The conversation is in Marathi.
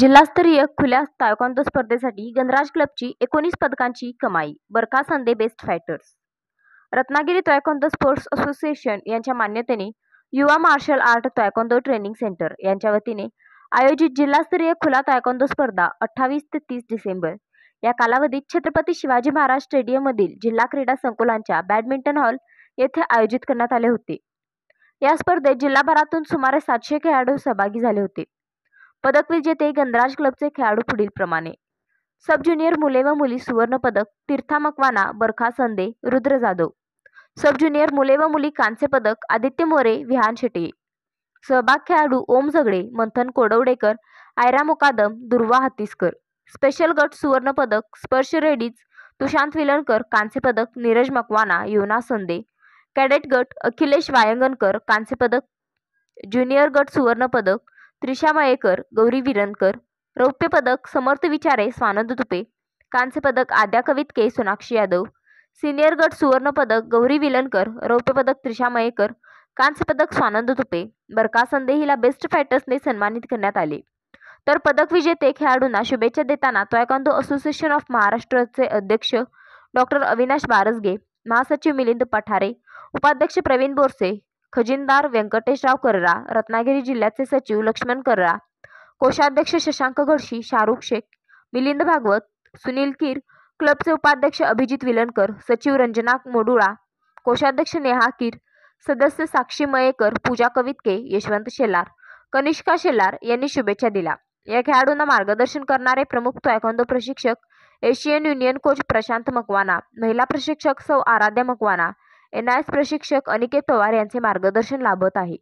जिल्हास्तरीय खुल्या तायक्वांदो स्पर्धेसाठी गणराज क्लबची 19 पदकांची कमाई. बरका संधे best fighters. Ratnagiri taekwondo sports association यांच्या मान्यतेने युवा martial art taekwondo training centre यांच्या वतीने आयोजित जिल्हास्तरीय खुला तायक्वांदो स्पर्धा 28 ते 30 डिसेंबर या कालावधीत छत्रपती शिवाजी महाराज स्टेडियम मधील जिल्हा क्रीडा संकुलांच्या बॅडमिंटन हॉल येथे आयोजित करण्यात आले होते. या स्पर्धेत जिल्हाभरातून सुमारे 700 खेळाडू सहभागी झाले होते. पदक विजेते गणराज क्लबचे खेळाडू पुढील प्रमाणे: सब ज्युनियर मुले व मुली सुवर्ण पदक तीर्था मकवाना, बरखा संधे, रुद्र जाधव. सब ज्युनियर मुले व मुली कांस्य पदक आदित्य मोरे, विहान शेटे. सहभाग खेळाडू ओम झगडे, मंथन कोडवडेकर, आयरा मुकादम, दुर्वा हत्तीसकर. स्पेशल गट सुवर्ण पदक स्पर्श रेडीज तुशांत विलणकर, कांस्य पदक नीरज मकवाना, योना संधे. कॅडेट गट अखिलेश वायंगणकर, कांस्य पदक. ज्युनियर गट सुवर्ण पदक त्रिशा मयेकर, गौरी विरणकर. रौप्य पदक समर्थ विचारे, स्वानंद तुपे. कांस्य पदक आद्या कवितके, सोनाक्षी यादव. सिनियर गट सुवर्ण पदक गौरी विलणकर, रौप्य पदक त्रिशा मयेकर, कांस्य पदक स्वानंद तुपे. बरका संधे हिला बेस्ट फायटर्सने सन्मानित करण्यात आले. तर पदक विजेते खेळाडूंना शुभेच्छा देताना तायक्वांदो असोसिएशन ऑफ महाराष्ट्रचे अध्यक्ष डॉ. अविनाश बारसगे, महासचिव मिलिंद पठारे, उपाध्यक्ष प्रवीण बोरसे, खजिनदार व्यंकटेशराव कररा, रत्नागिरी जिल्ह्याचे सचिव लक्ष्मण कररा, कोषाध्यक्ष शशांक घडशी, शाहरुख शेख, मिलिंद भागवत, सुनील कीर, क्लबचे उपाध्यक्ष अभिजित विलणकर, सचिव रंजना मोडुळा, कोषाध्यक्ष नेहा कीर, सदस्य साक्षी मयेकर, पूजा कवितके, यशवंत शेलार, कनिष्का शेलार यांनी शुभेच्छा दिल्या. या खेळाडूंना मार्गदर्शन करणारे प्रमुख तायक्वांदो प्रशिक्षक Asian union coach Prashant Makwana, महिला प्रशिक्षक सौ आराध्या मकवाना, NIS प्रशिक्षक अनिकेत पवार यांचे मार्गदर्शन लाभत आहे.